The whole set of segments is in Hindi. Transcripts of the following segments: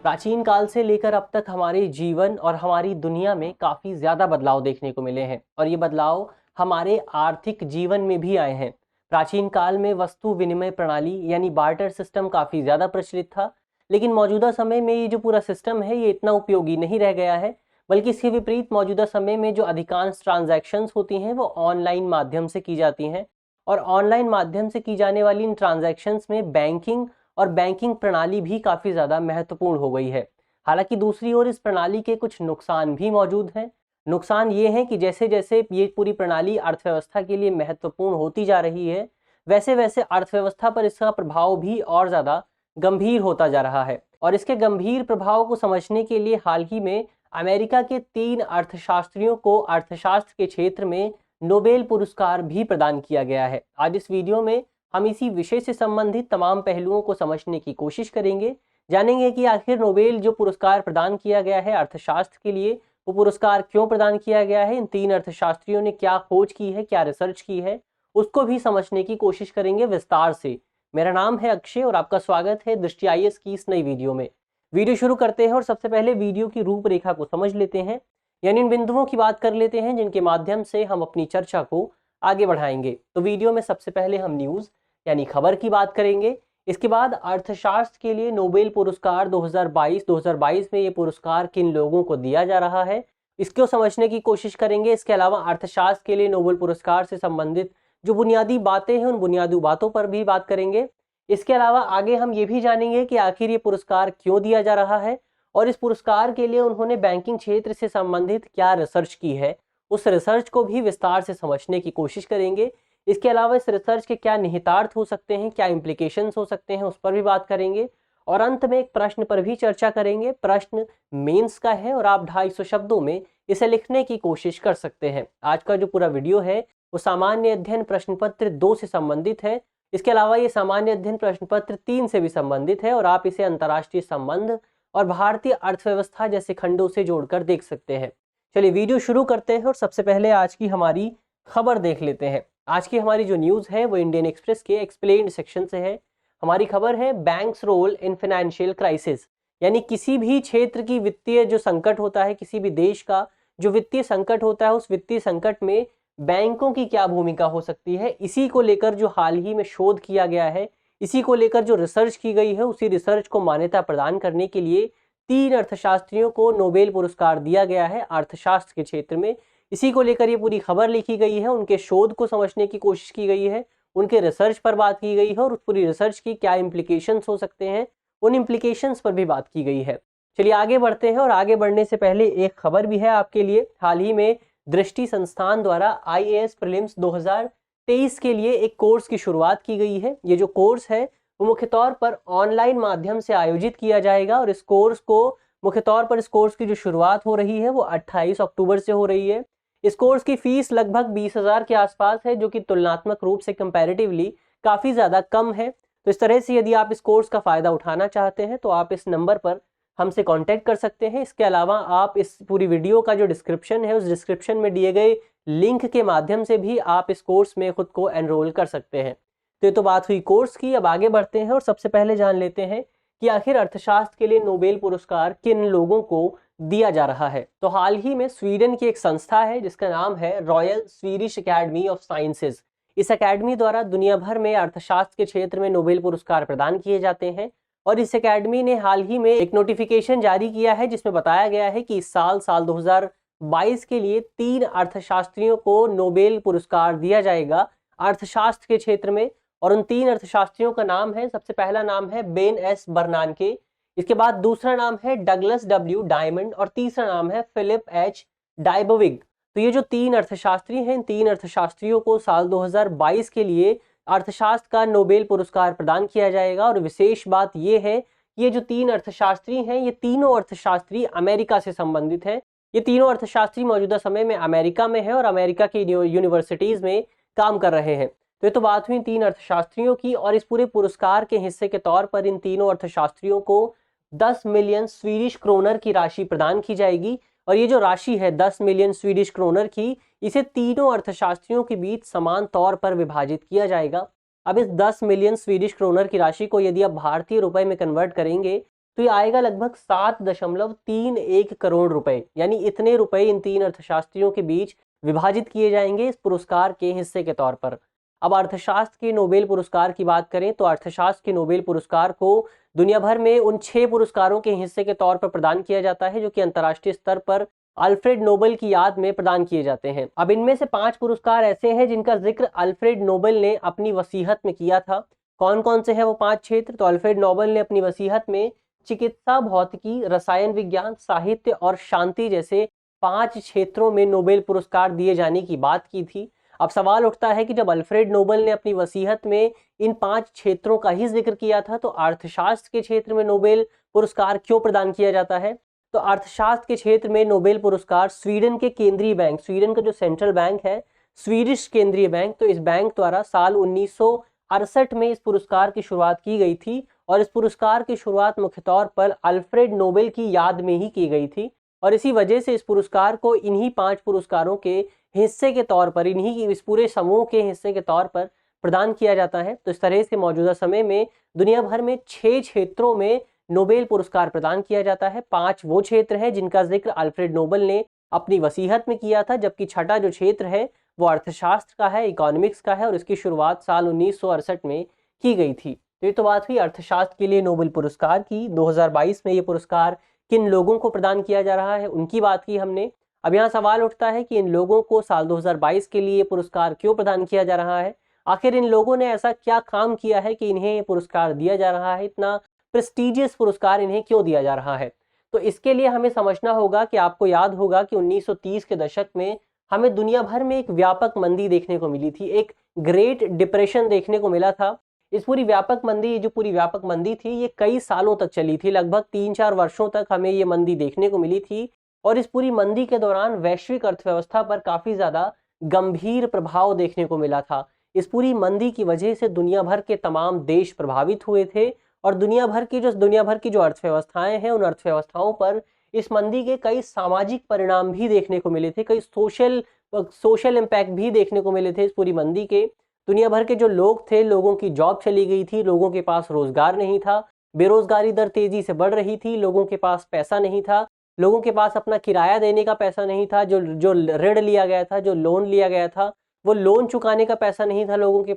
प्राचीन काल से लेकर अब तक हमारे जीवन और हमारी दुनिया में काफ़ी ज़्यादा बदलाव देखने को मिले हैं और ये बदलाव हमारे आर्थिक जीवन में भी आए हैं। प्राचीन काल में वस्तु विनिमय प्रणाली यानी बार्टर सिस्टम काफ़ी ज़्यादा प्रचलित था, लेकिन मौजूदा समय में ये जो पूरा सिस्टम है ये इतना उपयोगी नहीं रह गया है, बल्कि इसके विपरीत मौजूदा समय में जो अधिकांश ट्रांजैक्शंस होती हैं वो ऑनलाइन माध्यम से की जाती हैं और ऑनलाइन माध्यम से की जाने वाली इन ट्रांजैक्शंस में बैंकिंग और बैंकिंग प्रणाली भी काफ़ी ज़्यादा महत्वपूर्ण हो गई है। हालांकि दूसरी ओर इस प्रणाली के कुछ नुकसान भी मौजूद हैं। नुकसान ये हैं कि जैसे जैसे ये पूरी प्रणाली अर्थव्यवस्था के लिए महत्वपूर्ण होती जा रही है, वैसे वैसे अर्थव्यवस्था पर इसका प्रभाव भी और ज़्यादा गंभीर होता जा रहा है। और इसके गंभीर प्रभाव को समझने के लिए हाल ही में अमेरिका के 3 अर्थशास्त्रियों को अर्थशास्त्र के क्षेत्र में नोबेल पुरस्कार भी प्रदान किया गया है। आज इस वीडियो में हम इसी विषय से संबंधित तमाम पहलुओं को समझने की कोशिश करेंगे। जानेंगे कि आखिर नोबेल जो पुरस्कार प्रदान किया गया है अर्थशास्त्र के लिए, वो पुरस्कार क्यों प्रदान किया गया है, इन 3 अर्थशास्त्रियों ने क्या खोज की है, क्या रिसर्च की है, उसको भी समझने की कोशिश करेंगे विस्तार से। मेरा नाम है अक्षय और आपका स्वागत है दृष्टि IAS की इस नई वीडियो में। वीडियो शुरू करते हैं और सबसे पहले वीडियो की रूपरेखा को समझ लेते हैं, यानी इन बिंदुओं की बात कर लेते हैं जिनके माध्यम से हम अपनी चर्चा को आगे बढ़ाएंगे। तो वीडियो में सबसे पहले हम न्यूज़ यानी खबर की बात करेंगे। इसके बाद अर्थशास्त्र के लिए नोबेल पुरस्कार 2022 में ये पुरस्कार किन लोगों को दिया जा रहा है, इसको समझने की कोशिश करेंगे। इसके अलावा अर्थशास्त्र के लिए नोबेल पुरस्कार से संबंधित जो बुनियादी बातें हैं उन बुनियादी बातों पर भी बात करेंगे। इसके अलावा आगे हम ये भी जानेंगे कि आखिर ये पुरस्कार क्यों दिया जा रहा है और इस पुरस्कार के लिए उन्होंने बैंकिंग क्षेत्र से संबंधित क्या रिसर्च की है, उस रिसर्च को भी विस्तार से समझने की कोशिश करेंगे। इसके अलावा इस रिसर्च के क्या निहितार्थ हो सकते हैं, क्या इम्प्लीकेशंस हो सकते हैं, उस पर भी बात करेंगे और अंत में एक प्रश्न पर भी चर्चा करेंगे। प्रश्न मेंस का है और आप 250 शब्दों में इसे लिखने की कोशिश कर सकते हैं। आज का जो पूरा वीडियो है वो सामान्य अध्ययन प्रश्न पत्र 2 से संबंधित है। इसके अलावा ये सामान्य अध्ययन प्रश्न पत्र 3 से भी संबंधित है और आप इसे अंतर्राष्ट्रीय संबंध और भारतीय अर्थव्यवस्था जैसे खंडों से जोड़कर देख सकते हैं। चलिए वीडियो शुरू करते हैं और सबसे पहले आज की हमारी खबर देख लेते हैं। आज की हमारी जो न्यूज़ है वो इंडियन एक्सप्रेस के एक्सप्लेन्ड सेक्शन से है। हमारी खबर है banks role in financial crisis, यानी किसी भी क्षेत्र की वित्तीय जो संकट होता है, किसी भी देश का जो वित्तीय संकट होता है, उस वित्तीय संकट में बैंकों की क्या भूमिका हो सकती है, इसी को लेकर जो हाल ही में शोध किया गया है, इसी को लेकर जो रिसर्च की गई है, उसी रिसर्च को मान्यता प्रदान करने के लिए 3 अर्थशास्त्रियों को नोबेल पुरस्कार दिया गया है अर्थशास्त्र के क्षेत्र में। इसी को लेकर ये पूरी खबर लिखी गई है, उनके शोध को समझने की कोशिश की गई है, उनके रिसर्च पर बात की गई है और उस पूरी रिसर्च की क्या इम्प्लीकेशंस हो सकते हैं, उन इम्प्लीकेशंस पर भी बात की गई है। चलिए आगे बढ़ते हैं और आगे बढ़ने से पहले एक खबर भी है आपके लिए। हाल ही में दृष्टि संस्थान द्वारा IAS प्रीलिम्स 2023 के लिए एक कोर्स की शुरुआत की गई है। ये जो कोर्स है वो मुख्य तौर पर ऑनलाइन माध्यम से आयोजित किया जाएगा और इस कोर्स की जो शुरुआत हो रही है वो 28 अक्टूबर से हो रही है। इस कोर्स की फीस लगभग 20,000 के आसपास है, जो कि तुलनात्मक रूप से कंपैरेटिवली काफ़ी ज़्यादा कम है। तो इस तरह से यदि आप इस कोर्स का फ़ायदा उठाना चाहते हैं तो आप इस नंबर पर हमसे कांटेक्ट कर सकते हैं। इसके अलावा आप इस पूरी वीडियो का जो डिस्क्रिप्शन है उस डिस्क्रिप्शन में दिए गए लिंक के माध्यम से भी आप इस कोर्स में खुद को एनरोल कर सकते हैं। तो ये तो बात हुई कोर्स की। अब आगे बढ़ते हैं और सबसे पहले जान लेते हैं कि आखिर अर्थशास्त्र के लिए नोबेल पुरस्कार किन लोगों को दिया जा रहा है। तो हाल ही में स्वीडन की एक संस्था है जिसका नाम है royal Swedish academy of sciences. इस अकेडमी द्वारा दुनिया भर में अर्थशास्त्र के क्षेत्र में नोबेल पुरस्कार प्रदान किए जाते हैं और इस अकेडमी ने हाल ही में एक नोटिफिकेशन जारी किया है जिसमें बताया गया है कि इस साल 2022 के लिए 3 अर्थशास्त्रियों को नोबेल पुरस्कार दिया जाएगा अर्थशास्त्र के क्षेत्र में। और उन 3 अर्थशास्त्रियों का नाम है, सबसे पहला नाम है बेन एस बर्नानके, इसके बाद दूसरा नाम है डगलस W डायमंड और तीसरा नाम है फिलिप H डाइबोविग। तो ये जो 3 अर्थशास्त्री हैं, इन 3 अर्थशास्त्रियों को साल 2022 के लिए अर्थशास्त्र का नोबेल पुरस्कार प्रदान किया जाएगा। और विशेष बात ये है कि ये जो 3 अर्थशास्त्री हैं, ये तीनों अर्थशास्त्री अमेरिका से संबंधित हैं। ये तीनों अर्थशास्त्री मौजूदा समय में अमेरिका में है और अमेरिका की यूनिवर्सिटीज़ में काम कर रहे हैं। तो ये तो बात हुई 3 अर्थशास्त्रियों की। और इस पूरे पुरस्कार के हिस्से के तौर पर इन तीनों अर्थशास्त्रियों को 10 मिलियन स्वीडिश क्रोनर की राशि प्रदान की जाएगी। और ये जो राशि है 10 मिलियन स्वीडिश क्रोनर की, इसे तीनों अर्थशास्त्रियों के बीच समान तौर पर विभाजित किया जाएगा। अब इस 10 मिलियन स्वीडिश क्रोनर की राशि को यदि आप भारतीय रुपए में कन्वर्ट करेंगे तो ये आएगा लगभग 7.31 करोड़ रुपए। यानी इतने रुपए इन तीन अर्थशास्त्रियों के बीच विभाजित किए जाएंगे इस पुरस्कार के हिस्से के तौर पर। अब अर्थशास्त्र के नोबेल पुरस्कार की बात करें तो अर्थशास्त्र के नोबेल पुरस्कार को दुनिया भर में उन 6 पुरस्कारों के हिस्से के तौर पर प्रदान किया जाता है जो कि अंतर्राष्ट्रीय स्तर पर अल्फ्रेड नोबेल की याद में प्रदान किए जाते हैं। अब इनमें से 5 पुरस्कार ऐसे हैं जिनका जिक्र अल्फ्रेड नोबेल ने अपनी वसीहत में किया था। कौन कौन से हैं वो 5 क्षेत्र? तो अल्फ्रेड नोबेल ने अपनी वसीहत में चिकित्सा, भौतिकी, रसायन विज्ञान, साहित्य और शांति जैसे 5 क्षेत्रों में नोबेल पुरस्कार दिए जाने की बात की थी। अब सवाल उठता है कि जब अल्फ्रेड नोबेल ने अपनी वसीहत में इन 5 क्षेत्रों का ही जिक्र किया था तो अर्थशास्त्र के क्षेत्र में नोबेल पुरस्कार क्यों प्रदान किया जाता है? तो अर्थशास्त्र के क्षेत्र में नोबेल पुरस्कार स्वीडन के केंद्रीय बैंक, स्वीडन का जो सेंट्रल बैंक है, स्वीडिश केंद्रीय बैंक, तो इस बैंक द्वारा साल 1968 में इस पुरस्कार की शुरुआत की गई थी और इस पुरस्कार की शुरुआत मुख्य तौर पर अल्फ्रेड नोबेल की याद में ही की गई थी। और इसी वजह से इस पुरस्कार को इन्हीं 5 पुरस्कारों के हिस्से के तौर पर, इन्हीं इस पूरे समूह के हिस्से के तौर पर प्रदान किया जाता है। तो इस तरह से मौजूदा समय में दुनिया भर में 6 क्षेत्रों में नोबेल पुरस्कार प्रदान किया जाता है। 5 वो क्षेत्र हैं जिनका जिक्र अल्फ्रेड नोबेल ने अपनी वसीहत में किया था, जबकि छठा जो क्षेत्र है वो अर्थशास्त्र का है, इकोनॉमिक्स का है और इसकी शुरुआत साल 1968 में की गई थी। तो ये तो बात हुई अर्थशास्त्र के लिए नोबेल पुरस्कार की। 2022 में ये पुरस्कार किन लोगों को प्रदान किया जा रहा है उनकी बात की हमने। अब यहाँ सवाल उठता है कि इन लोगों को साल 2022 के लिए पुरस्कार क्यों प्रदान किया जा रहा है? आखिर इन लोगों ने ऐसा क्या काम किया है कि इन्हें ये पुरस्कार दिया जा रहा है? इतना प्रेस्टीजियस पुरस्कार इन्हें क्यों दिया जा रहा है? तो इसके लिए हमें समझना होगा कि आपको याद होगा कि 1930 के दशक में हमें दुनिया भर में एक व्यापक मंदी देखने को मिली थी, एक ग्रेट डिप्रेशन देखने को मिला था। इस पूरी व्यापक मंदी, जो पूरी व्यापक मंदी थी, ये कई सालों तक चली थी, लगभग 3-4 वर्षों तक हमें ये मंदी देखने को मिली थी। और इस पूरी मंदी के दौरान वैश्विक अर्थव्यवस्था पर काफी ज्यादा गंभीर प्रभाव देखने को मिला था। इस पूरी मंदी की वजह से दुनिया भर के तमाम देश प्रभावित हुए थे और दुनिया भर की जो अर्थव्यवस्थाएं हैं उन अर्थव्यवस्थाओं पर इस मंदी के कई सामाजिक परिणाम भी देखने को मिले थे, कई सोशल इम्पैक्ट भी देखने को मिले थे इस पूरी मंदी के। दुनिया भर के जो लोग थे, लोगों की जॉब चली गई थी, लोगों के पास रोजगार नहीं था, बेरोजगारी दर तेजी से बढ़ रही थी, लोगों के पास पैसा नहीं था, लोगों के पास अपना किराया देने का पैसा नहीं था, जो जो ऋण लिया गया था, जो लोन लिया गया था, वो लोन चुकाने का पैसा नहीं था लोगों के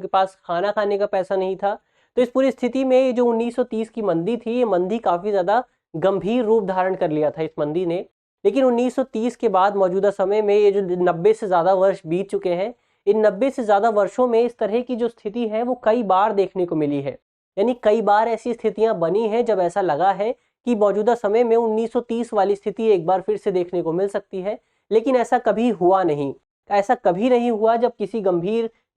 पास खाना खाने का पैसा नहीं था। तो इस पूरी स्थिति में ये जो 1930 की मंदी थी, ये मंदी काफी ज्यादा गंभीर रूप धारण कर लिया था इस मंदी ने। लेकिन 1930 के बाद मौजूदा समय में ये जो 90 से ज्यादा वर्ष बीत चुके हैं, इन 90 से ज्यादा वर्षों में इस तरह की जो स्थिति है वो कई बार देखने को मिली है। यानी कई बार ऐसी स्थितियां बनी हैं जब ऐसा लगा है कि मौजूदा समय में 1930 वाली स्थिति एक बार फिर से देखने को मिल सकती है, लेकिन ऐसा कभी हुआ नहीं। ऐसा कभी नहीं हुआ जब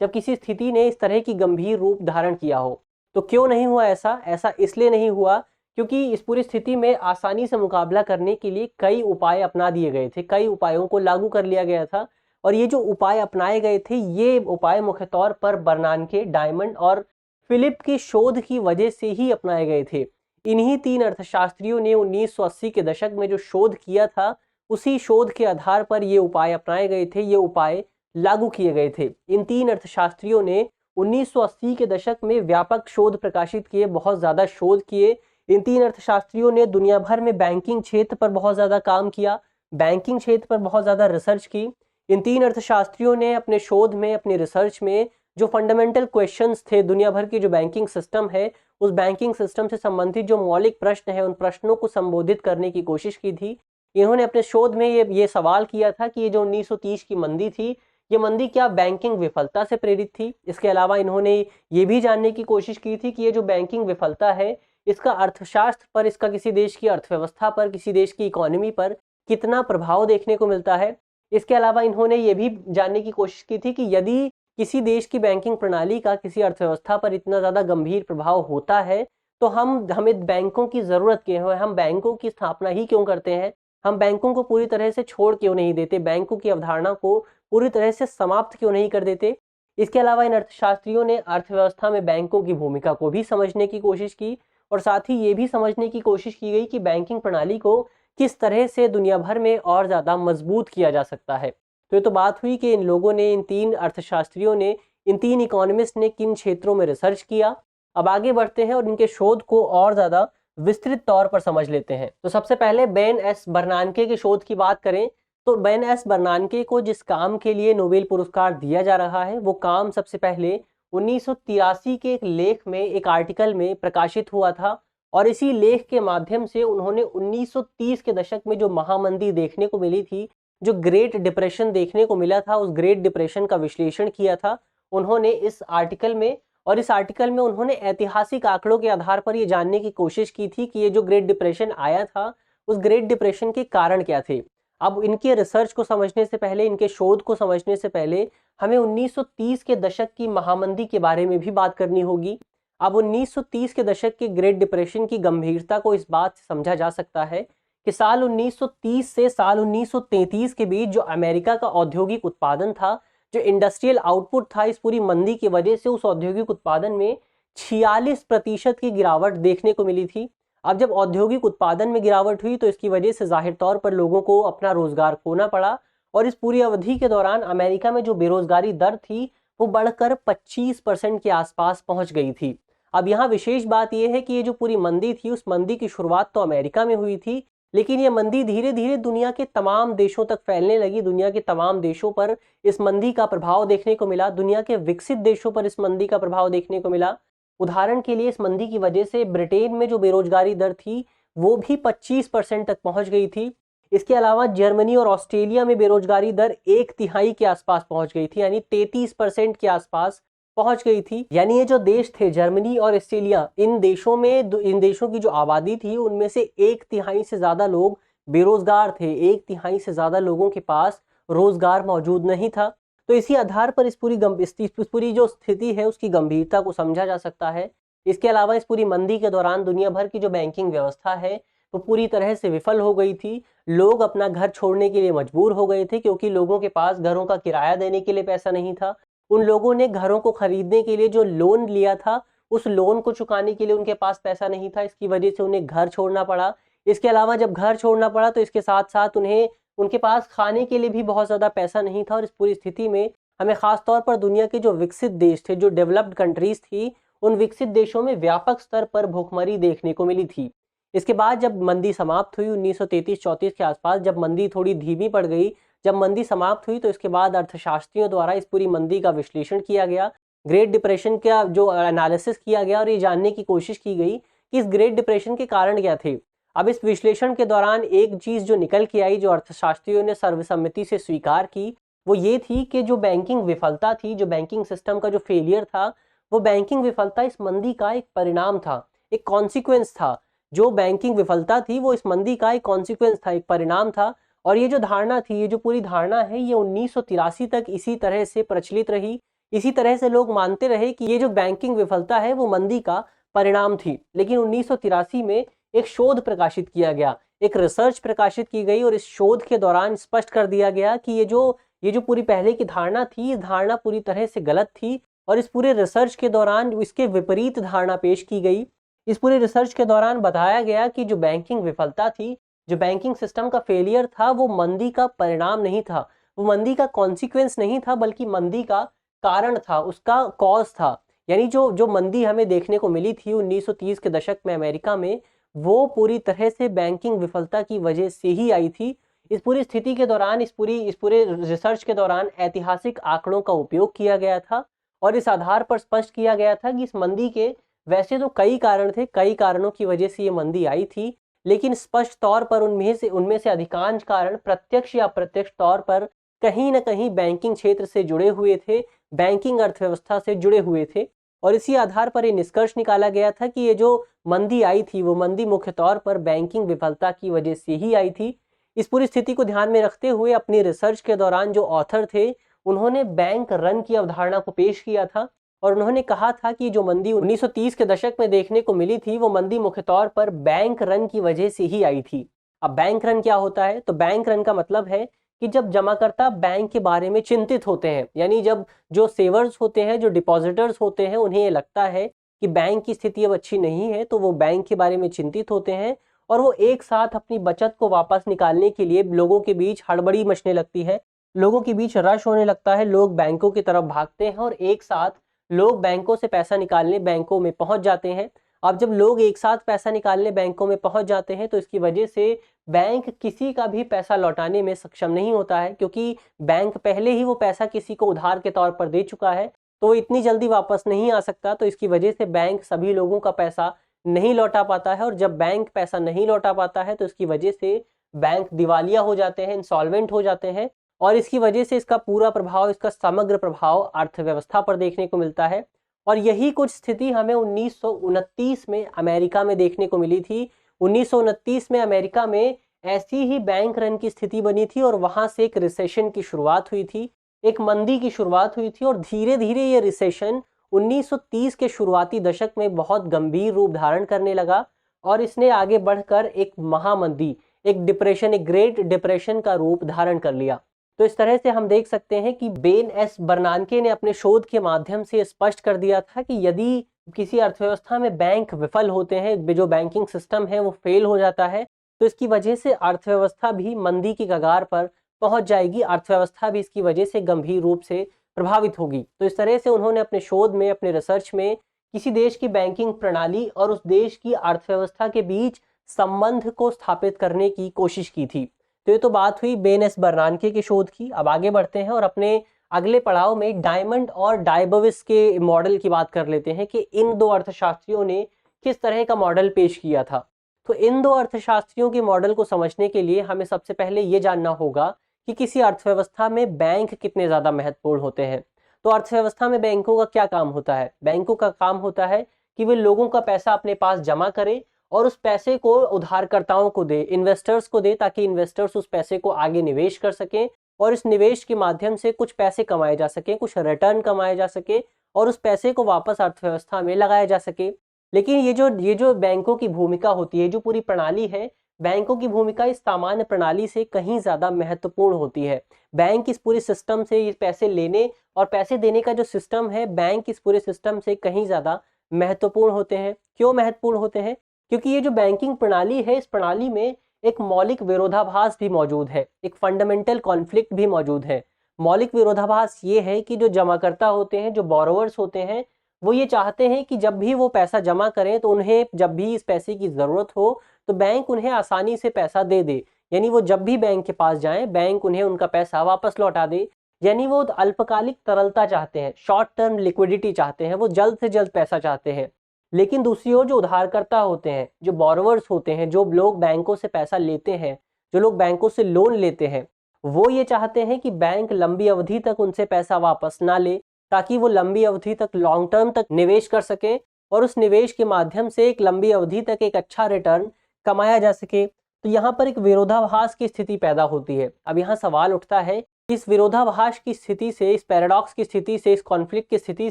किसी स्थिति ने इस तरह की गंभीर रूप धारण किया हो। तो क्यों नहीं हुआ ऐसा? ऐसा इसलिए नहीं हुआ क्योंकि इस पूरी स्थिति में आसानी से मुकाबला करने के लिए कई उपाय अपना दिए गए थे, कई उपायों को लागू कर लिया गया था। और ये जो उपाय अपनाए गए थे, ये उपाय मुख्य तौर पर बर्नानके, डायमंड और फिलिप की शोध की वजह से ही अपनाए गए थे। इन्हीं 3 अर्थशास्त्रियों ने 1980 के दशक में जो शोध किया था, उसी शोध के आधार पर ये उपाय अपनाए गए थे, ये उपाय लागू किए गए थे। इन 3 अर्थशास्त्रियों ने 1980 के दशक में व्यापक शोध प्रकाशित किए, बहुत ज्यादा शोध किए। इन 3 अर्थशास्त्रियों ने दुनिया भर में बैंकिंग क्षेत्र पर बहुत ज्यादा काम किया, बैंकिंग क्षेत्र पर बहुत ज्यादा रिसर्च की। इन 3 अर्थशास्त्रियों ने अपने शोध में, अपने रिसर्च में जो फंडामेंटल क्वेश्चंस थे, दुनिया भर की जो बैंकिंग सिस्टम है, उस बैंकिंग सिस्टम से संबंधित जो मौलिक प्रश्न है, उन प्रश्नों को संबोधित करने की कोशिश की थी। इन्होंने अपने शोध में ये सवाल किया था कि ये जो 1930 की मंदी थी, ये मंदी क्या बैंकिंग विफलता से प्रेरित थी? इसके अलावा इन्होंने ये भी जानने की कोशिश की थी कि ये जो बैंकिंग विफलता है, इसका अर्थशास्त्र पर, इसका किसी देश की अर्थव्यवस्था पर, किसी देश की इकोनॉमी पर कितना प्रभाव देखने को मिलता है। इसके अलावा इन्होंने ये भी जानने की कोशिश की थी कि यदि किसी देश की बैंकिंग प्रणाली का किसी अर्थव्यवस्था पर इतना ज़्यादा गंभीर प्रभाव होता है, तो हमें बैंकों की ज़रूरत क्यों है? हम बैंकों की स्थापना ही क्यों करते हैं? हम बैंकों को पूरी तरह से छोड़ क्यों नहीं देते? बैंकों की अवधारणा को पूरी तरह से समाप्त क्यों नहीं कर देते? इसके अलावा इन अर्थशास्त्रियों ने अर्थव्यवस्था में बैंकों की भूमिका को भी समझने की कोशिश की और साथ ही ये भी समझने की कोशिश की गई कि बैंकिंग प्रणाली को किस तरह से दुनिया भर में और ज़्यादा मजबूत किया जा सकता है। तो ये तो बात हुई कि इन लोगों ने, इन 3 अर्थशास्त्रियों ने, इन 3 इकोनॉमिस्ट ने किन क्षेत्रों में रिसर्च किया। अब आगे बढ़ते हैं और इनके शोध को और ज़्यादा विस्तृत तौर पर समझ लेते हैं। तो सबसे पहले बेन एस बर्नानके के शोध की बात करें तो बेन एस बर्नानके को जिस काम के लिए नोबेल पुरस्कार दिया जा रहा है वो काम सबसे पहले 1983 के एक लेख में, एक आर्टिकल में प्रकाशित हुआ था। और इसी लेख के माध्यम से उन्होंने 1930 के दशक में जो महामंदी देखने को मिली थी, जो ग्रेट डिप्रेशन देखने को मिला था, उस ग्रेट डिप्रेशन का विश्लेषण किया था उन्होंने इस आर्टिकल में। और इस आर्टिकल में उन्होंने ऐतिहासिक आंकड़ों के आधार पर ये जानने की कोशिश की थी कि ये जो ग्रेट डिप्रेशन आया था, उस ग्रेट डिप्रेशन के कारण क्या थे। अब इनके रिसर्च को समझने से पहले, इनके शोध को समझने से पहले हमें 1930 के दशक की महामंदी के बारे में भी बात करनी होगी। अब 1930 के दशक के ग्रेट डिप्रेशन की गंभीरता को इस बात से समझा जा सकता है कि साल 1930 से साल 1933 के बीच जो अमेरिका का औद्योगिक उत्पादन था, जो इंडस्ट्रियल आउटपुट था, इस पूरी मंदी की वजह से उस औद्योगिक उत्पादन में 46% की गिरावट देखने को मिली थी। अब जब औद्योगिक उत्पादन में गिरावट हुई तो इसकी वजह से जाहिर तौर पर लोगों को अपना रोजगार खोना पड़ा। और इस पूरी अवधि के दौरान अमेरिका में जो बेरोजगारी दर थी वो बढ़कर 25% के आसपास पहुंच गई थी। अब यहाँ विशेष बात यह है कि ये जो पूरी मंदी थी, उस मंदी की शुरुआत तो अमेरिका में हुई थी, लेकिन ये मंदी धीरे धीरे दुनिया के तमाम देशों तक फैलने लगी। दुनिया के तमाम देशों पर इस मंदी का प्रभाव देखने को मिला। दुनिया के विकसित देशों पर इस मंदी का प्रभाव देखने को मिला। उदाहरण के लिए इस मंदी की वजह से ब्रिटेन में जो बेरोजगारी दर थी वो भी 25% तक पहुंच गई थी। इसके अलावा जर्मनी और ऑस्ट्रेलिया में बेरोजगारी दर 1/3 के आसपास पहुंच गई थी, यानी 33% के आसपास पहुंच गई थी। यानी ये जो देश थे जर्मनी और ऑस्ट्रेलिया, इन देशों की जो आबादी थी उनमें से 1/3 से ज्यादा लोग बेरोजगार थे। 1/3 से ज्यादा लोगों के पास रोजगार मौजूद नहीं था। तो इसी आधार पर इस पूरी जो स्थिति है उसकी गंभीरता को समझा जा सकता है। इसके अलावा इस पूरी मंदी के दौरान दुनिया भर की जो बैंकिंग व्यवस्था है वो पूरी तरह से विफल हो गई थी। लोग अपना घर छोड़ने के लिए मजबूर हो गए थे क्योंकि लोगों के पास घरों का किराया देने के लिए पैसा नहीं था। उन लोगों ने घरों को खरीदने के लिए जो लोन लिया था, उस लोन को चुकाने के लिए उनके पास पैसा नहीं था। इसकी वजह से उन्हें घर छोड़ना पड़ा। इसके अलावा जब घर छोड़ना पड़ा तो इसके साथ साथ उन्हें उनके पास खाने के लिए भी बहुत ज़्यादा पैसा नहीं था। और इस पूरी स्थिति में हमें ख़ास तौर पर दुनिया के जो विकसित देश थे, जो डेवलप्ड कंट्रीज़ थी, उन विकसित देशों में व्यापक स्तर पर भूखमरी देखने को मिली थी। इसके बाद जब मंदी समाप्त हुई 1933-34 के आसपास, जब मंदी थोड़ी धीमी पड़ गई, जब मंदी समाप्त हुई तो इसके बाद अर्थशास्त्रियों द्वारा इस पूरी मंदी का विश्लेषण किया गया। ग्रेट डिप्रेशन का जो एनालिसिस किया गया और ये जानने की कोशिश की गई कि इस ग्रेट डिप्रेशन के कारण क्या थे। अब इस विश्लेषण के दौरान एक चीज़ जो निकल के आई, जो अर्थशास्त्रियों ने सर्वसम्मति से स्वीकार की, वो ये थी कि जो बैंकिंग विफलता थी, जो बैंकिंग सिस्टम का जो फेलियर था, वो बैंकिंग विफलता इस मंदी का एक परिणाम था, एक कॉन्सिक्वेंस था। जो बैंकिंग विफलता थी वो इस मंदी का एक कॉन्सिक्वेंस था, एक परिणाम था। और ये जो धारणा थी, ये जो पूरी धारणा है, ये 1983 तक इसी तरह से प्रचलित रही। इसी तरह से लोग मानते रहे कि ये जो बैंकिंग विफलता है वो मंदी का परिणाम थी। लेकिन 1983 में एक शोध प्रकाशित किया गया, एक रिसर्च प्रकाशित की गई और इस शोध के दौरान स्पष्ट कर दिया गया कि ये जो पूरी पहले की धारणा थी, ये धारणा पूरी तरह से गलत थी। और इस पूरे रिसर्च के दौरान इसके विपरीत धारणा पेश की गई। इस पूरे रिसर्च के दौरान बताया गया कि जो बैंकिंग विफलता थी, जो बैंकिंग सिस्टम का फेलियर था, वो मंदी का परिणाम नहीं था, वो मंदी का कॉन्सिक्वेंस नहीं था, बल्कि मंदी का कारण था, उसका कॉज था। यानी जो मंदी हमें देखने को मिली थी 1930 के दशक में अमेरिका में, वो पूरी तरह से बैंकिंग विफलता की वजह से ही आई थी। इस पूरी स्थिति के दौरान, इस पूरे रिसर्च के दौरान ऐतिहासिक आंकड़ों का उपयोग किया गया था और इस आधार पर स्पष्ट किया गया था कि इस मंदी के वैसे तो कई कारण थे, कई कारणों की वजह से ये मंदी आई थी, लेकिन स्पष्ट तौर पर उनमें से अधिकांश कारण प्रत्यक्ष या अप्रत्यक्ष तौर पर कहीं न कहीं बैंकिंग क्षेत्र से जुड़े हुए थे, बैंकिंग अर्थव्यवस्था से जुड़े हुए थे। और इसी आधार पर ये निष्कर्ष निकाला गया था कि ये जो मंदी आई थी, वो मंदी मुख्य तौर पर बैंकिंग विफलता की वजह से ही आई थी। इस पूरी स्थिति को ध्यान में रखते हुए अपनी रिसर्च के दौरान जो ऑथर थे, उन्होंने बैंक रन की अवधारणा को पेश किया था और उन्होंने कहा था कि जो मंदी 1930 के दशक में देखने को मिली थी, वो मंदी मुख्य तौर पर बैंक रन की वजह से ही आई थी। अब बैंक रन क्या होता है? तो बैंक रन का मतलब है कि जब जमाकर्ता बैंक के बारे में चिंतित होते हैं, यानी जब जो सेवर्स होते हैं, जो डिपॉजिटर्स होते हैं, उन्हें ये लगता है कि बैंक की स्थिति अब अच्छी नहीं है, तो वो बैंक के बारे में चिंतित होते हैं और वो एक साथ अपनी बचत को वापस निकालने के लिए लोगों के बीच हड़बड़ी मचने लगती है, लोगों के बीच रश होने लगता है, लोग बैंकों की तरफ भागते हैं और एक साथ लोग बैंकों से पैसा निकालने बैंकों में पहुंच जाते हैं। अब जब लोग एक साथ पैसा निकालने बैंकों में पहुंच जाते हैं तो इसकी वजह से बैंक किसी का भी पैसा लौटाने में सक्षम नहीं होता है, क्योंकि बैंक पहले ही वो पैसा किसी को उधार के तौर पर दे चुका है, तो इतनी जल्दी वापस नहीं आ सकता। तो इसकी वजह से बैंक सभी लोगों का पैसा नहीं लौटा पाता है, और जब बैंक पैसा नहीं लौटा पाता है तो इसकी वजह से बैंक दिवालिया हो जाते हैं, इंसॉल्वेंट हो जाते हैं, और इसकी वजह से इसका पूरा प्रभाव, इसका समग्र प्रभाव अर्थव्यवस्था पर देखने को मिलता है। और यही कुछ स्थिति हमें 1929 में अमेरिका में देखने को मिली थी। 1929 में अमेरिका में ऐसी ही बैंक रन की स्थिति बनी थी, और वहां से एक रिसेशन की शुरुआत हुई थी, एक मंदी की शुरुआत हुई थी, और धीरे धीरे ये रिसेशन 1930 के शुरुआती दशक में बहुत गंभीर रूप धारण करने लगा, और इसने आगे बढ़कर एक महामंदी, एक डिप्रेशन, एक ग्रेट डिप्रेशन का रूप धारण कर लिया। तो इस तरह से हम देख सकते हैं कि बेन एस बर्नांके ने अपने शोध के माध्यम से स्पष्ट कर दिया था कि यदि किसी अर्थव्यवस्था में बैंक विफल होते हैं, जो बैंकिंग सिस्टम है वो फेल हो जाता है, तो इसकी वजह से अर्थव्यवस्था भी मंदी की कगार पर पहुंच जाएगी, अर्थव्यवस्था भी इसकी वजह से गंभीर रूप से प्रभावित होगी। तो इस तरह से उन्होंने अपने शोध में, अपने रिसर्च में किसी देश की बैंकिंग प्रणाली और उस देश की अर्थव्यवस्था के बीच संबंध को स्थापित करने की कोशिश की थी। तो ये तो बात हुई बेन एस बर्नांके के शोध की। अब आगे बढ़ते हैं और अपने अगले पड़ाव में डायमंड और डाइबोविस के मॉडल की बात कर लेते हैं कि इन दो अर्थशास्त्रियों ने किस तरह का मॉडल पेश किया था। तो इन दो अर्थशास्त्रियों के मॉडल को समझने के लिए हमें सबसे पहले ये जानना होगा कि किसी अर्थव्यवस्था में बैंक कितने ज़्यादा महत्वपूर्ण होते हैं। तो अर्थव्यवस्था में बैंकों का क्या काम होता है? बैंकों का काम होता है कि वे लोगों का पैसा अपने पास जमा करें और उस पैसे को उधारकर्ताओं को दे, इन्वेस्टर्स को दे, ताकि इन्वेस्टर्स उस पैसे को आगे निवेश कर सकें, और इस निवेश के माध्यम से कुछ पैसे कमाए जा सकें, कुछ रिटर्न कमाए जा सके, और उस पैसे को वापस अर्थव्यवस्था में लगाया जा सके। लेकिन ये जो बैंकों की भूमिका होती है, जो पूरी प्रणाली है, बैंकों की भूमिका इस सामान्य प्रणाली से कहीं ज़्यादा महत्वपूर्ण होती है। बैंक इस पूरे सिस्टम से ये पैसे लेने और पैसे देने का जो सिस्टम है, बैंक इस पूरे सिस्टम से कहीं ज़्यादा महत्वपूर्ण होते हैं। क्यों महत्वपूर्ण होते हैं? क्योंकि ये जो बैंकिंग प्रणाली है, इस प्रणाली में एक मौलिक विरोधाभास भी मौजूद है, एक फंडामेंटल कॉन्फ्लिक्ट भी मौजूद है। मौलिक विरोधाभास ये है कि जो जमाकर्ता होते हैं, जो बोरोवर्स होते हैं, वो ये चाहते हैं कि जब भी वो पैसा जमा करें तो उन्हें जब भी इस पैसे की ज़रूरत हो तो बैंक उन्हें आसानी से पैसा दे दे, यानी वो जब भी बैंक के पास जाएं बैंक उन्हें उनका पैसा वापस लौटा दे। यानी वो अल्पकालिक तरलता चाहते हैं, शॉर्ट टर्म लिक्विडिटी चाहते हैं, वो जल्द से जल्द पैसा चाहते हैं। लेकिन दूसरी ओर जो उधारकर्ता होते हैं, जो बोरोवर्स होते हैं, जो लोग बैंकों से पैसा लेते हैं, जो लोग बैंकों से लोन लेते हैं, वो ये चाहते हैं कि बैंक लंबी अवधि तक उनसे पैसा वापस ना ले, ताकि वो लंबी अवधि तक, लॉन्ग टर्म तक निवेश कर सके, और उस निवेश के माध्यम से एक लंबी अवधि तक एक अच्छा रिटर्न कमाया जा सके। तो यहाँ पर एक विरोधाभास की स्थिति पैदा होती है। अब यहाँ सवाल उठता है कि इस विरोधाभास की स्थिति से, इस पैराडॉक्स की स्थिति से, इस कॉन्फ्लिक्ट की स्थिति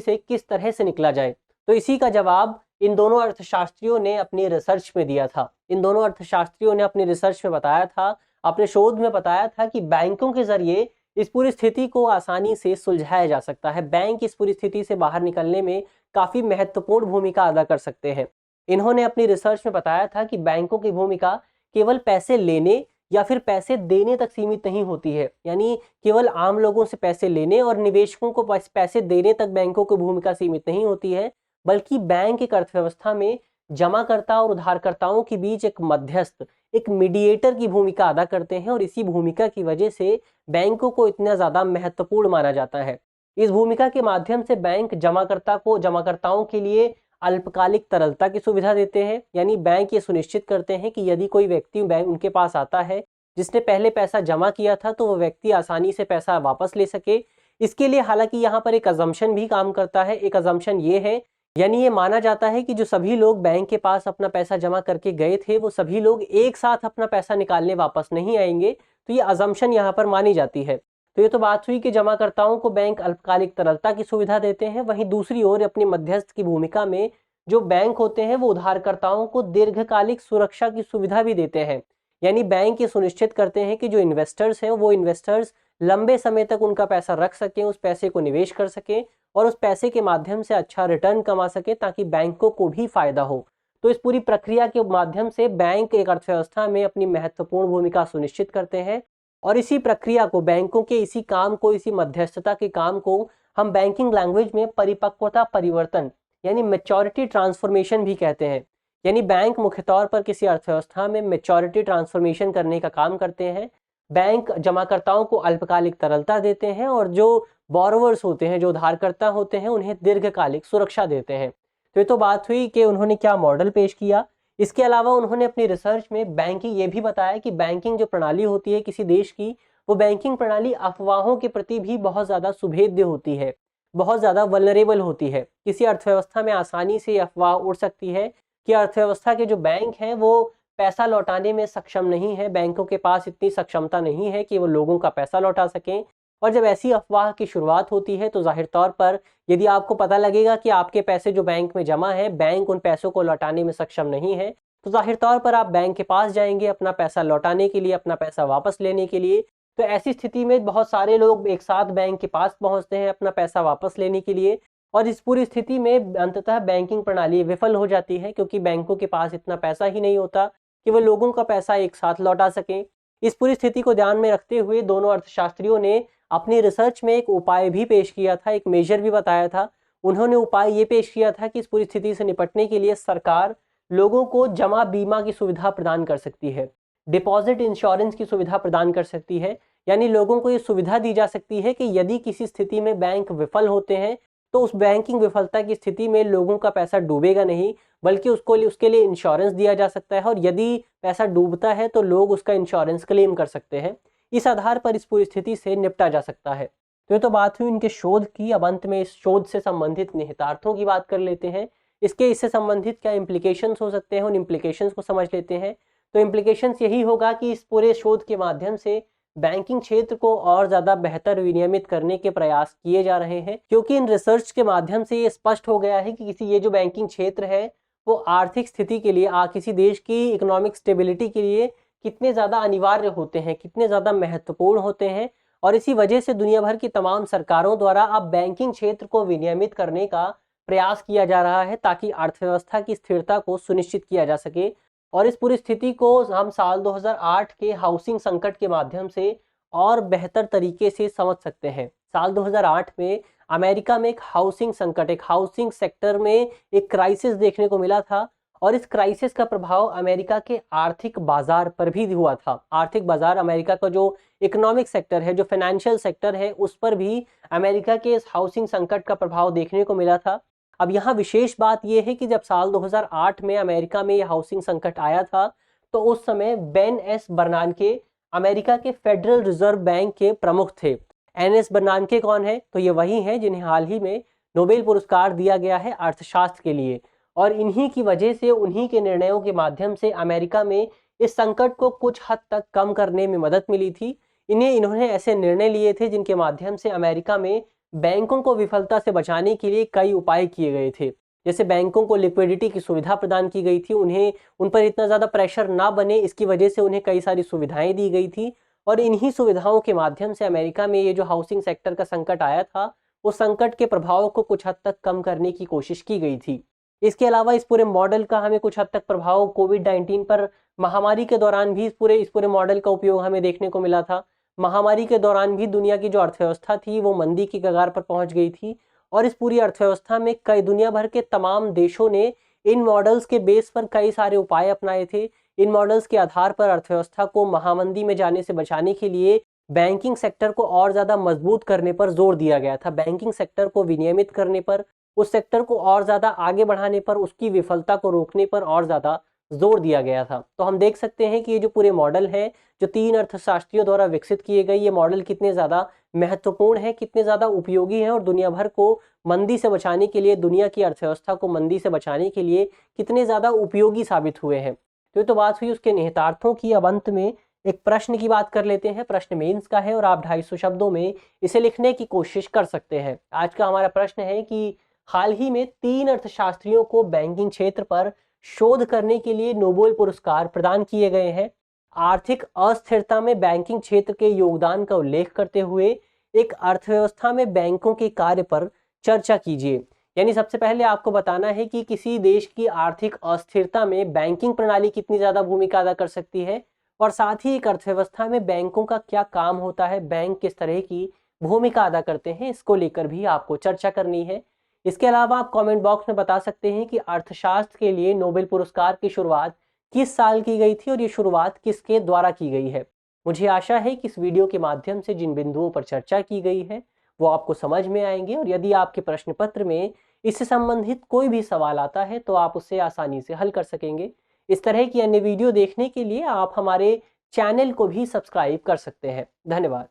से किस तरह से निकला जाए। तो इसी का जवाब इन दोनों अर्थशास्त्रियों ने अपनी रिसर्च में दिया था। इन दोनों अर्थशास्त्रियों ने अपनी रिसर्च में बताया था, अपने शोध में बताया था कि बैंकों के जरिए इस पूरी स्थिति को आसानी से सुलझाया जा सकता है। बैंक इस पूरी स्थिति से बाहर निकलने में काफ़ी महत्वपूर्ण भूमिका अदा कर सकते हैं। इन्होंने अपनी रिसर्च में बताया था कि बैंकों की भूमिका केवल पैसे लेने या फिर पैसे देने तक सीमित नहीं होती है, यानी केवल आम लोगों से पैसे लेने और निवेशकों को पैसे देने तक बैंकों की भूमिका सीमित नहीं होती है, बल्कि बैंक एक अर्थव्यवस्था में जमाकर्ता और उधारकर्ताओं के बीच एक मध्यस्थ, एक मीडिएटर की भूमिका अदा करते हैं, और इसी भूमिका की वजह से बैंकों को इतना ज़्यादा महत्वपूर्ण माना जाता है। इस भूमिका के माध्यम से बैंक जमाकर्ताओं के लिए अल्पकालिक तरलता की सुविधा देते हैं, यानी बैंक ये सुनिश्चित करते हैं कि यदि कोई व्यक्ति बैंक उनके पास आता है जिसने पहले पैसा जमा किया था, तो वो व्यक्ति आसानी से पैसा वापस ले सके। इसके लिए हालांकि यहाँ पर एक अजम्पशन भी काम करता है। एक अजम्पशन ये है, यानी ये माना जाता है कि जो सभी लोग बैंक के पास अपना पैसा जमा करके गए थे, वो सभी लोग एक साथ अपना पैसा निकालने वापस नहीं आएंगे। तो ये अजम्पशन यहाँ पर मानी जाती है। तो ये तो बात हुई कि जमाकर्ताओं को बैंक अल्पकालिक तरलता की सुविधा देते हैं। वहीं दूसरी ओर अपनी मध्यस्थ की भूमिका में जो बैंक होते हैं, वो उधारकर्ताओं को दीर्घकालिक सुरक्षा की सुविधा भी देते हैं। यानी बैंक ये सुनिश्चित करते हैं कि जो इन्वेस्टर्स हैं, वो इन्वेस्टर्स लंबे समय तक उनका पैसा रख सकें, उस पैसे को निवेश कर सकें, और उस पैसे के माध्यम से अच्छा रिटर्न कमा सके, ताकि बैंकों को भी फायदा हो। तो इस पूरी प्रक्रिया के माध्यम से बैंक एक अर्थव्यवस्था में अपनी महत्वपूर्ण भूमिका सुनिश्चित करते हैं, और इसी प्रक्रिया को, बैंकों के इसी काम को, इसी मध्यस्थता के काम को हम बैंकिंग लैंग्वेज में परिपक्वता परिवर्तन यानी मैच्योरिटी ट्रांसफॉर्मेशन भी कहते हैं। यानी बैंक मुख्य तौर पर किसी अर्थव्यवस्था में मैच्योरिटी ट्रांसफॉर्मेशन करने का काम करते हैं। बैंक जमाकर्ताओं को अल्पकालिक तरलता देते हैं और जो बोरोवर्स होते हैं, जो उधारकर्ता होते हैं, उन्हें दीर्घकालिक सुरक्षा देते हैं। तो ये तो बात हुई कि उन्होंने क्या मॉडल पेश किया। इसके अलावा उन्होंने अपनी रिसर्च में बैंकिंग ये भी बताया कि बैंकिंग जो प्रणाली होती है किसी देश की, वो बैंकिंग प्रणाली अफवाहों के प्रति भी बहुत ज़्यादा सुभेद्य होती है, बहुत ज़्यादा वल्नरेबल होती है। किसी अर्थव्यवस्था में आसानी से अफवाह उड़ सकती है कि अर्थव्यवस्था के जो बैंक हैं वो पैसा लौटाने में सक्षम नहीं है, बैंकों के पास इतनी सक्षमता नहीं है कि वो लोगों का पैसा लौटा सकें। और जब ऐसी अफवाह की शुरुआत होती है तो जाहिर तौर पर यदि आपको पता लगेगा कि आपके पैसे जो बैंक में जमा है, बैंक उन पैसों को लौटाने में सक्षम नहीं है, तो जाहिर तौर पर आप बैंक के पास जाएंगे अपना पैसा लौटाने के लिए, अपना पैसा वापस लेने के लिए। तो ऐसी स्थिति में बहुत सारे लोग एक साथ बैंक के पास पहुंचते हैं अपना पैसा वापस लेने के लिए, और इस पूरी स्थिति में अंततः बैंकिंग प्रणाली विफल हो जाती है, क्योंकि बैंकों के पास इतना पैसा ही नहीं होता कि वो लोगों का पैसा एक साथ लौटा सकें। इस पूरी स्थिति को ध्यान में रखते हुए दोनों अर्थशास्त्रियों ने अपनी रिसर्च में एक उपाय भी पेश किया था, एक मेजर भी बताया था। उन्होंने उपाय ये पेश किया था कि इस पूरी स्थिति से निपटने के लिए सरकार लोगों को जमा बीमा की सुविधा प्रदान कर सकती है, डिपॉजिट इंश्योरेंस की सुविधा प्रदान कर सकती है। यानी लोगों को ये सुविधा दी जा सकती है कि यदि किसी स्थिति में बैंक विफल होते हैं तो उस बैंकिंग विफलता की स्थिति में लोगों का पैसा डूबेगा नहीं, बल्कि उसके लिए इंश्योरेंस दिया जा सकता है, और यदि पैसा डूबता है तो लोग उसका इंश्योरेंस क्लेम कर सकते हैं। इस आधार पर इस पूरी स्थिति से निपटा जा सकता है। तो ये तो बात हुई इनके शोध की। अब अंत में इस शोध से संबंधित निहितार्थों की बात कर लेते हैं। इससे संबंधित क्या इम्प्लीकेशंस हो सकते हैं, उन इम्प्लीकेशंस को समझ लेते हैं। तो इम्प्लीकेशंस यही होगा कि इस पूरे शोध के माध्यम से बैंकिंग क्षेत्र को और ज़्यादा बेहतर विनियमित करने के प्रयास किए जा रहे हैं, क्योंकि इन रिसर्च के माध्यम से ये स्पष्ट हो गया है कि ये जो बैंकिंग क्षेत्र है वो आर्थिक स्थिति के लिए, किसी देश की इकोनॉमिक स्टेबिलिटी के लिए कितने ज़्यादा अनिवार्य होते हैं, कितने ज़्यादा महत्वपूर्ण होते हैं। और इसी वजह से दुनिया भर की तमाम सरकारों द्वारा अब बैंकिंग क्षेत्र को विनियमित करने का प्रयास किया जा रहा है, ताकि अर्थव्यवस्था की स्थिरता को सुनिश्चित किया जा सके। और इस पूरी स्थिति को हम साल 2008 के हाउसिंग संकट के माध्यम से और बेहतर तरीके से समझ सकते हैं। साल 2008 में अमेरिका में एक हाउसिंग संकट, एक हाउसिंग सेक्टर में एक क्राइसिस देखने को मिला था, और इस क्राइसिस का प्रभाव अमेरिका के आर्थिक बाजार पर भी हुआ था। आर्थिक बाजार, अमेरिका का जो इकोनॉमिक सेक्टर है, जो फाइनेंशियल सेक्टर है, उस पर भी अमेरिका के इस हाउसिंग संकट का प्रभाव देखने को मिला था। अब यहाँ विशेष बात यह है कि जब साल 2008 में अमेरिका में यह हाउसिंग संकट आया था, तो उस समय बेन एस बर्नानके अमेरिका के फेडरल रिजर्व बैंक के प्रमुख थे। एन एस बर्नानके कौन है? तो ये वही हैं जिन्हें हाल ही में नोबेल पुरस्कार दिया गया है अर्थशास्त्र के लिए। और इन्हीं की वजह से, उन्हीं के निर्णयों के माध्यम से अमेरिका में इस संकट को कुछ हद तक कम करने में मदद मिली थी। इन्होंने ऐसे निर्णय लिए थे जिनके माध्यम से अमेरिका में बैंकों को विफलता से बचाने के लिए कई उपाय किए गए थे। जैसे बैंकों को लिक्विडिटी की सुविधा प्रदान की गई थी, उन्हें उन पर इतना ज़्यादा प्रेशर ना बने, इसकी वजह से उन्हें कई सारी सुविधाएं दी गई थी। और इन्हीं सुविधाओं के माध्यम से अमेरिका में ये जो हाउसिंग सेक्टर का संकट आया था, उस संकट के प्रभाव को कुछ हद तक कम करने की कोशिश की गई थी। इसके अलावा इस पूरे मॉडल का हमें कुछ हद तक प्रभाव कोविड-19 पर, महामारी के दौरान भी इस पूरे मॉडल का उपयोग हमें देखने को मिला था। महामारी के दौरान भी दुनिया की जो अर्थव्यवस्था थी वो मंदी की कगार पर पहुंच गई थी, और इस पूरी अर्थव्यवस्था में कई दुनिया भर के तमाम देशों ने इन मॉडल्स के बेस पर कई सारे उपाय अपनाए थे। इन मॉडल्स के आधार पर अर्थव्यवस्था को महामंदी में जाने से बचाने के लिए बैंकिंग सेक्टर को और ज़्यादा मजबूत करने पर जोर दिया गया था। बैंकिंग सेक्टर को विनियमित करने पर, उस सेक्टर को और ज़्यादा आगे बढ़ाने पर, उसकी विफलता को रोकने पर और ज़्यादा जोर दिया गया था। तो हम देख सकते हैं कि ये जो पूरे मॉडल हैं, जो 3 अर्थशास्त्रियों द्वारा विकसित किए गए, ये मॉडल कितने ज़्यादा महत्वपूर्ण हैं, कितने ज़्यादा उपयोगी हैं, और दुनिया भर को मंदी से बचाने के लिए, दुनिया की अर्थव्यवस्था को मंदी से बचाने के लिए कितने ज़्यादा उपयोगी साबित हुए हैं। तो ये तो बात हुई उसके निहितार्थों की। अब अंत में एक प्रश्न की बात कर लेते हैं। प्रश्न मेंस का है और आप 250 शब्दों में इसे लिखने की कोशिश कर सकते हैं। आज का हमारा प्रश्न है कि हाल ही में 3 अर्थशास्त्रियों को बैंकिंग क्षेत्र पर शोध करने के लिए नोबेल पुरस्कार प्रदान किए गए हैं। आर्थिक अस्थिरता में बैंकिंग क्षेत्र के योगदान का उल्लेख करते हुए एक अर्थव्यवस्था में बैंकों के कार्य पर चर्चा कीजिए। यानी सबसे पहले आपको बताना है कि किसी देश की आर्थिक अस्थिरता में बैंकिंग प्रणाली कितनी ज़्यादा भूमिका अदा कर सकती है, और साथ ही एक अर्थव्यवस्था में बैंकों का क्या काम होता है, बैंक किस तरह की भूमिका अदा करते हैं, इसको लेकर भी आपको चर्चा करनी है। इसके अलावा आप कमेंट बॉक्स में बता सकते हैं कि अर्थशास्त्र के लिए नोबेल पुरस्कार की शुरुआत किस साल की गई थी और ये शुरुआत किसके द्वारा की गई है। मुझे आशा है कि इस वीडियो के माध्यम से जिन बिंदुओं पर चर्चा की गई है वो आपको समझ में आएंगे, और यदि आपके प्रश्न पत्र में इससे संबंधित कोई भी सवाल आता है तो आप उसे आसानी से हल कर सकेंगे। इस तरह की अन्य वीडियो देखने के लिए आप हमारे चैनल को भी सब्सक्राइब कर सकते हैं। धन्यवाद।